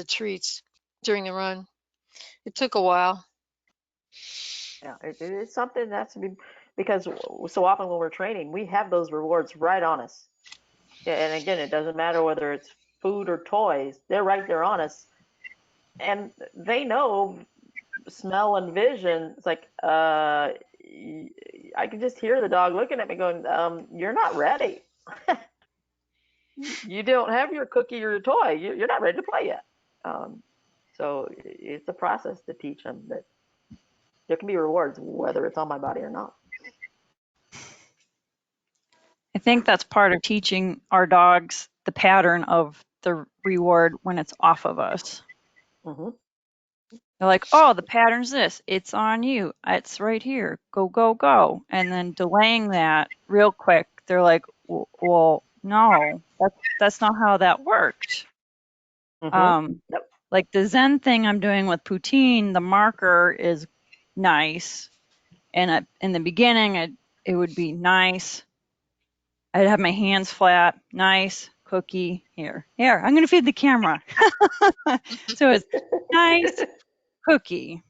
Speaker 8: treats during the run. It took a while.
Speaker 10: Yeah, it's something that's because so often when we're training, we have those rewards right on us. Yeah, and again, it doesn't matter whether it's food or toys; they're right there on us, and they know smell and vision. It's like I can just hear the dog looking at me, going, "You're not ready. You don't have your cookie or your toy. You're not ready to play yet." So it's a process to teach them that there can be rewards whether it's on my body or not.
Speaker 6: I think that's part of teaching our dogs the pattern of the reward when it's off of us.
Speaker 10: Mm-hmm.
Speaker 6: They're like, oh, the pattern's this. It's on you. It's right here. Go, go, go. And then delaying that real quick, they're like, well, no, that's not how that worked.
Speaker 10: Mm-hmm.
Speaker 6: Like the Zen thing I'm doing with Poutine, the marker is nice. And in the beginning, it would be nice. I'd have my hands flat, nice, cookie, here, I'm going to feed the camera. So it's nice, cookie,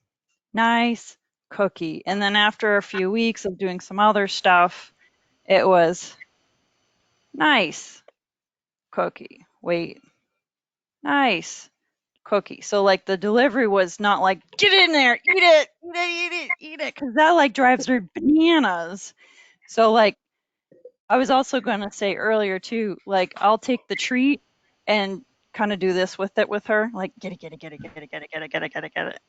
Speaker 6: nice, cookie. And then after a few weeks of doing some other stuff, it was nice, cookie, wait, nice, cookie. So like the delivery was not like, get in there, eat it, eat it, eat it, eat it, because that like drives her bananas. So like, I was also going to say earlier too, like I'll take the treat and kind of do this with her, like get it, get it, get it, get it, get it, get it, get it, get it, get it.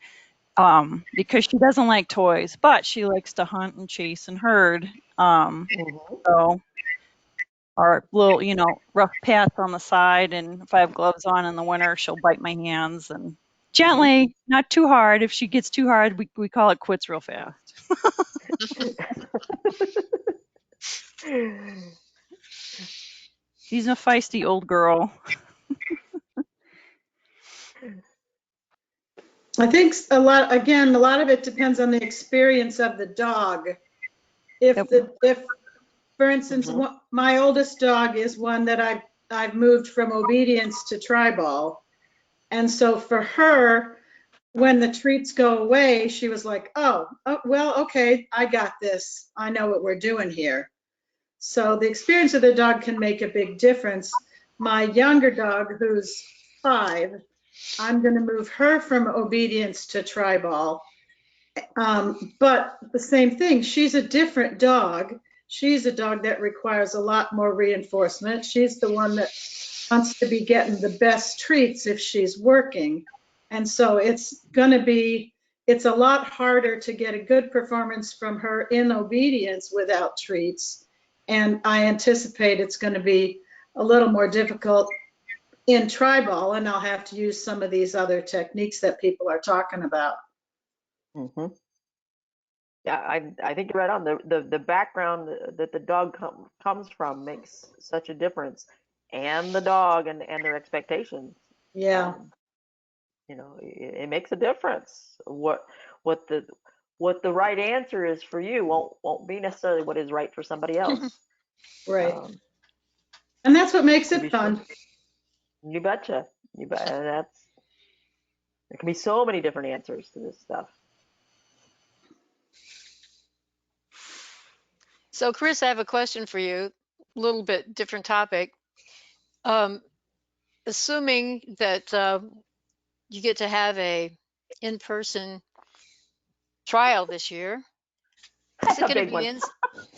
Speaker 6: because she doesn't like toys, but she likes to hunt and chase and herd. So our little, rough pats on the side, and if I have gloves on in the winter, she'll bite my hands and gently, not too hard. If she gets too hard, we call it quits real fast. She's a feisty old girl.
Speaker 9: I think a lot of it depends on the experience of the dog. If for instance, my oldest dog is one that I've moved from obedience to Treibball. And so for her, when the treats go away, she was like, oh, well, okay, I got this. I know what we're doing here. So the experience of the dog can make a big difference. My younger dog, who's 5, I'm going to move her from obedience to Treibball. But the same thing, she's a different dog. She's a dog that requires a lot more reinforcement. She's the one that wants to be getting the best treats if she's working. And so it's a lot harder to get a good performance from her in obedience without treats. And I anticipate it's going to be a little more difficult in Treibball, and I'll have to use some of these other techniques that people are talking about.
Speaker 10: Yeah, I think you're right on. The background that the dog comes from makes such a difference, and the dog and their expectations.
Speaker 9: Yeah.
Speaker 10: It makes a difference. What the right answer is for you won't be necessarily what is right for somebody else.
Speaker 9: Right. And that's what makes it fun.
Speaker 10: You betcha. There can be so many different answers to this stuff.
Speaker 8: So Chris, I have a question for you, a little bit different topic. Assuming that you get to have a in-person trial this year, is it going to be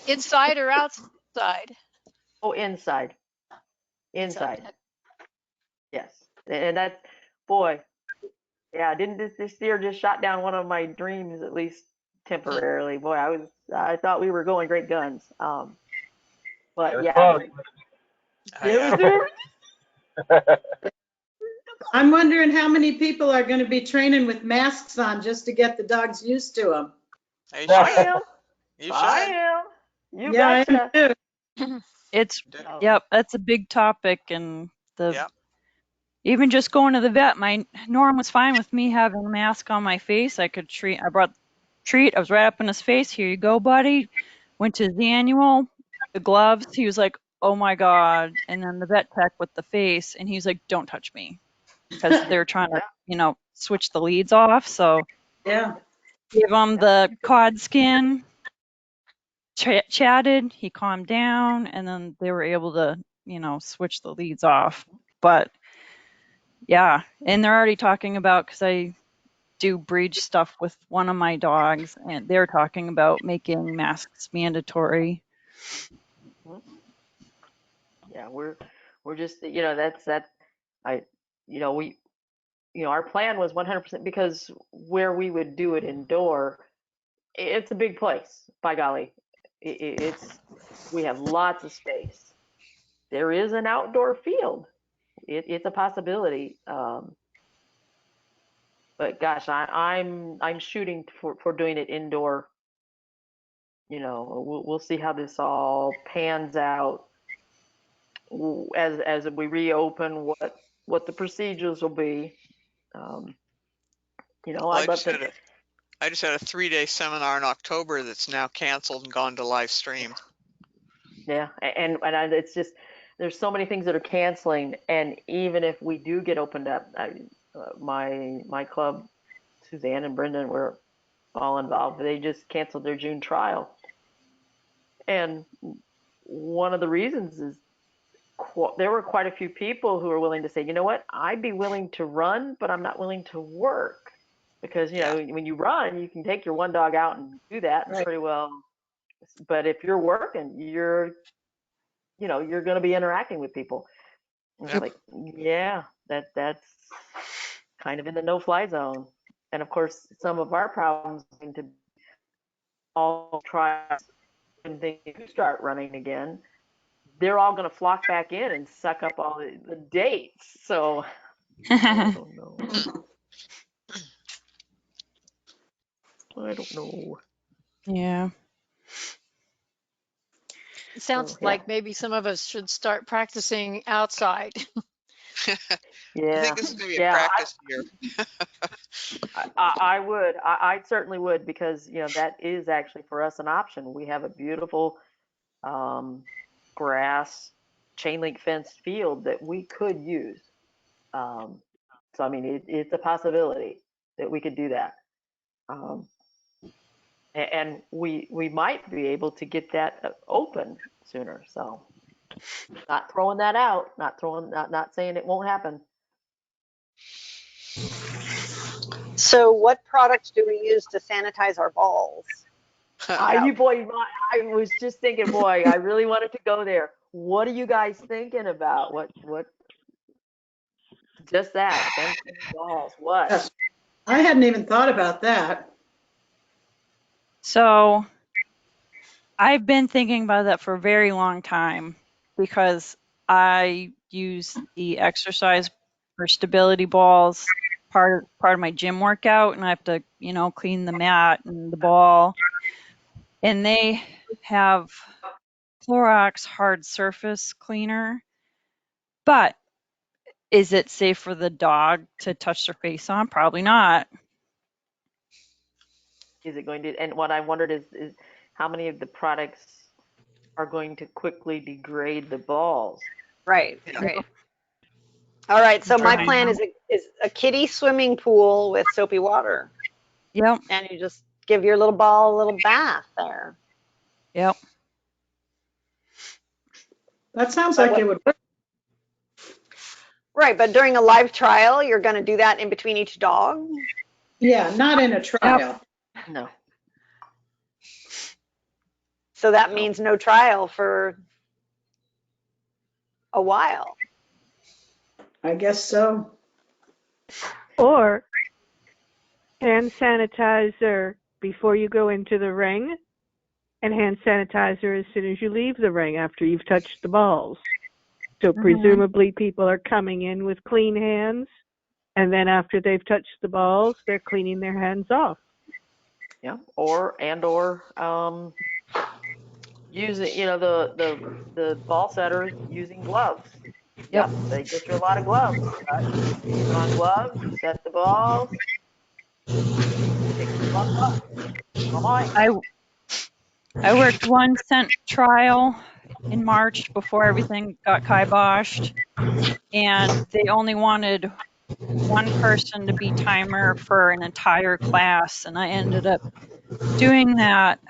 Speaker 8: inside or outside?
Speaker 10: Oh, inside. Yes. And that, boy, yeah, didn't this year just shot down one of my dreams, at least temporarily. Boy, I thought we were going great guns. But yeah.
Speaker 9: I'm wondering how many people are going to be training with masks on just to get the dogs used to them.
Speaker 10: I am. You betcha.
Speaker 9: I
Speaker 6: Yep, that's a big topic, and even just going to the vet, Norm was fine with me having a mask on my face. I brought treat. I was right up in his face. Here you go, buddy. Went to his annual, the gloves. He was like, oh my God. And then the vet tech with the face, and he's like, don't touch me, because they're trying to, switch the leads off. So give him the cod skin, chatted, he calmed down, and then they were able to, switch the leads off. But yeah, and they're already talking about, because I do breed stuff with one of my dogs, and they're talking about making masks mandatory.
Speaker 10: Yeah, we're just, our plan was 100% because where we would do it indoor, it's a big place, by golly. We have lots of space. There is an outdoor field. It's a possibility. But gosh, I'm shooting for doing it indoor. We'll see how this all pans out as we reopen, what the procedures will be.
Speaker 4: I just had a 3-day seminar in October that's now canceled and gone to live stream.
Speaker 10: Yeah, and it's just, there's so many things that are canceling, and even if we do get opened up, my club, Suzanne and Brendan were all involved. They just canceled their June trial, and one of the reasons is there were quite a few people who were willing to say, you know what, I'd be willing to run, but I'm not willing to work, because when you run, you can take your one dog out and do that pretty well. But if you're working, you're going to be interacting with people. And it's like, yeah, that's kind of in the no-fly zone. And of course, some of our problems seem to all try when things start running again. They're all going to flock back in and suck up all the dates. So I don't know. I don't know.
Speaker 6: Yeah.
Speaker 8: It sounds
Speaker 10: So, yeah.
Speaker 8: like maybe some of us should start practicing outside.
Speaker 10: Yeah.
Speaker 4: I think this is going to be a
Speaker 10: Yeah,
Speaker 4: practice year.
Speaker 10: I would. I certainly would, because that is actually for us an option. We have a beautiful grass chain link fenced field that we could use. So I mean, it's a possibility that we could do that, and we might be able to get that open sooner. So not throwing that out, not saying it won't happen.
Speaker 5: So what products do we use to sanitize our balls?
Speaker 10: I was just thinking, boy, I really wanted to go there. What are you guys thinking about? What? Just that, fencing balls. What?
Speaker 9: I hadn't even thought about that.
Speaker 6: So I've been thinking about that for a very long time because I use the exercise for stability balls part of my gym workout, and I have to, clean the mat and the ball. And they have Clorox hard surface cleaner. But is it safe for the dog to touch their face on? Probably not.
Speaker 10: Is it going to? And what I wondered is how many of the products are going to quickly degrade the balls?
Speaker 5: Right. All right. So my
Speaker 6: Right.
Speaker 5: plan is a kiddie swimming pool with soapy water.
Speaker 6: Yep.
Speaker 5: And you just give your little ball a little bath there.
Speaker 6: Yep.
Speaker 9: That sounds like it would work.
Speaker 5: Right, but during a live trial, you're going to do that in between each dog?
Speaker 9: Yeah, not in a trial.
Speaker 10: No.
Speaker 5: So that means no trial for a while.
Speaker 9: I guess so.
Speaker 12: Or hand sanitizer before you go into the ring, and hand sanitizer as soon as you leave the ring after you've touched the balls. So presumably people are coming in with clean hands, and then after they've touched the balls, they're cleaning their hands off.
Speaker 10: Yeah. Or using the ball setters using gloves.
Speaker 6: Yep.
Speaker 10: They get you a lot of gloves. Put on gloves, set the balls, pick the balls up.
Speaker 6: I worked one scent trial in March before everything got kiboshed, and they only wanted one person to be timer for an entire class, and I ended up doing that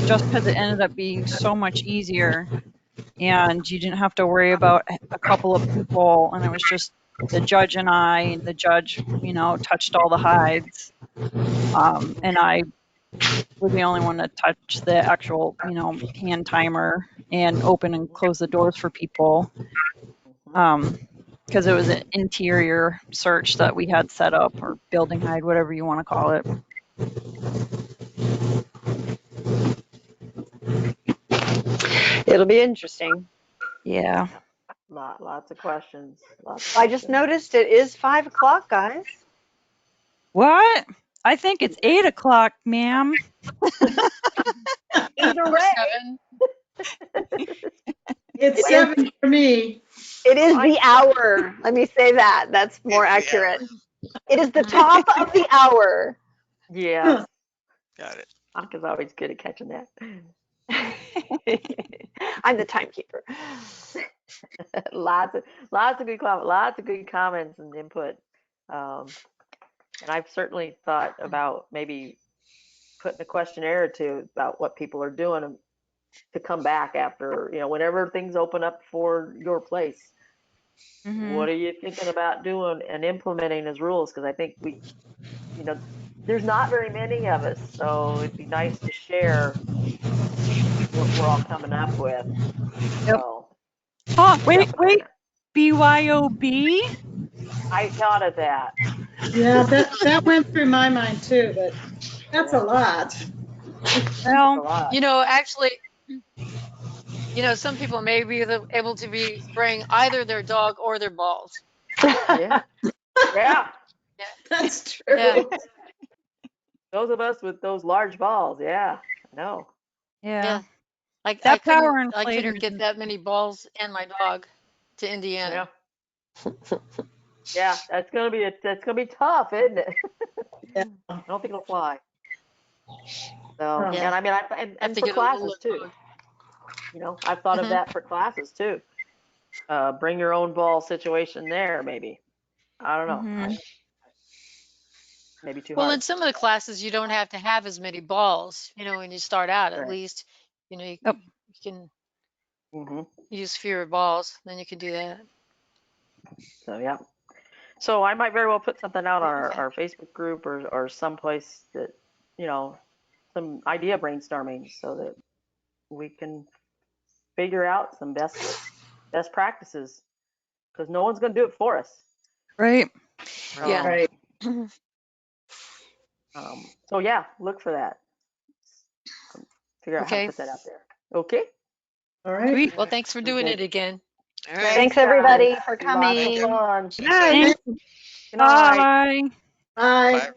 Speaker 6: just because it ended up being so much easier, and you didn't have to worry about a couple of people, and it was just the judge and I, and the judge, touched all the hides, and I was the only one to touch the actual, hand timer and open and close the doors for people. Because it was an interior search that we had set up, or building hide, whatever you want to call it.
Speaker 5: It'll be interesting.
Speaker 6: Yeah.
Speaker 10: Lots of questions.
Speaker 5: I just noticed it is 5 o'clock, guys.
Speaker 6: What? I think it's 8 o'clock, ma'am.
Speaker 5: Either way.
Speaker 8: 7.
Speaker 9: It's 7 for me.
Speaker 5: It is the hour. Let me say that. That's more accurate. It is the top of the hour.
Speaker 10: Yeah.
Speaker 4: Got it.
Speaker 10: Anka's always good at catching that.
Speaker 5: I'm the timekeeper.
Speaker 10: lots of good comments and input. And I've certainly thought about maybe putting a questionnaire or two about what people are doing to come back after, whenever things open up for your place. What are you thinking about doing and implementing as rules? Because I think there's not very many of us, so it'd be nice to share what we're all coming up with.
Speaker 6: Yep.
Speaker 10: So,
Speaker 6: Oh, wait. BYOB?
Speaker 10: I thought of that.
Speaker 9: Yeah, that went through my mind too, but that's a lot.
Speaker 10: That's a
Speaker 6: Well,
Speaker 10: lot.
Speaker 8: Actually, some people may be able to be spraying either their dog or their balls.
Speaker 10: Yeah. Yeah.
Speaker 8: Yeah.
Speaker 9: That's true.
Speaker 8: Yeah.
Speaker 10: Those of us with those large balls. Yeah. I know.
Speaker 6: yeah.
Speaker 8: Yeah. I
Speaker 6: That
Speaker 8: couldn't
Speaker 6: power
Speaker 8: I
Speaker 6: inflator.
Speaker 8: couldn't get that many balls and my dog to Indiana.
Speaker 10: Yeah. Yeah. That's gonna be tough, isn't it?
Speaker 9: Yeah.
Speaker 10: I don't think it'll fly. So,
Speaker 9: Oh.
Speaker 8: Yeah.
Speaker 10: and I mean,
Speaker 8: Have
Speaker 10: and
Speaker 8: to
Speaker 10: for
Speaker 8: get a little
Speaker 10: classes too.
Speaker 8: dog.
Speaker 10: I've thought of
Speaker 8: Mhm.
Speaker 10: that for classes too. Bring your own ball situation there, maybe. I don't know.
Speaker 6: Mhm.
Speaker 10: Maybe too
Speaker 8: Well, in
Speaker 10: hard.
Speaker 8: some of the classes, you don't have to have as many balls, when you start out, at
Speaker 10: Right.
Speaker 8: least, you
Speaker 6: Oh.
Speaker 8: can
Speaker 10: Hmm.
Speaker 8: use fewer balls, then you can do that.
Speaker 10: So yeah. So I might very well put something out on
Speaker 8: Okay.
Speaker 10: our Facebook group or someplace that, some idea brainstorming so that we can figure out some best practices because no one's going to do it for us.
Speaker 6: Right.
Speaker 8: Yeah.
Speaker 9: Right.
Speaker 10: So yeah, look for that. Figure out how to
Speaker 8: Okay.
Speaker 10: put that out there. Okay.
Speaker 9: All right.
Speaker 6: Sweet.
Speaker 8: Well, thanks for doing it again.
Speaker 4: All right.
Speaker 5: Thanks
Speaker 10: guys.
Speaker 5: everybody for
Speaker 10: Lots of
Speaker 4: Thank you.
Speaker 5: coming.
Speaker 10: fun.
Speaker 12: Nice.
Speaker 6: Thanks.
Speaker 10: Good night.
Speaker 6: Bye.
Speaker 9: Bye.
Speaker 4: Bye.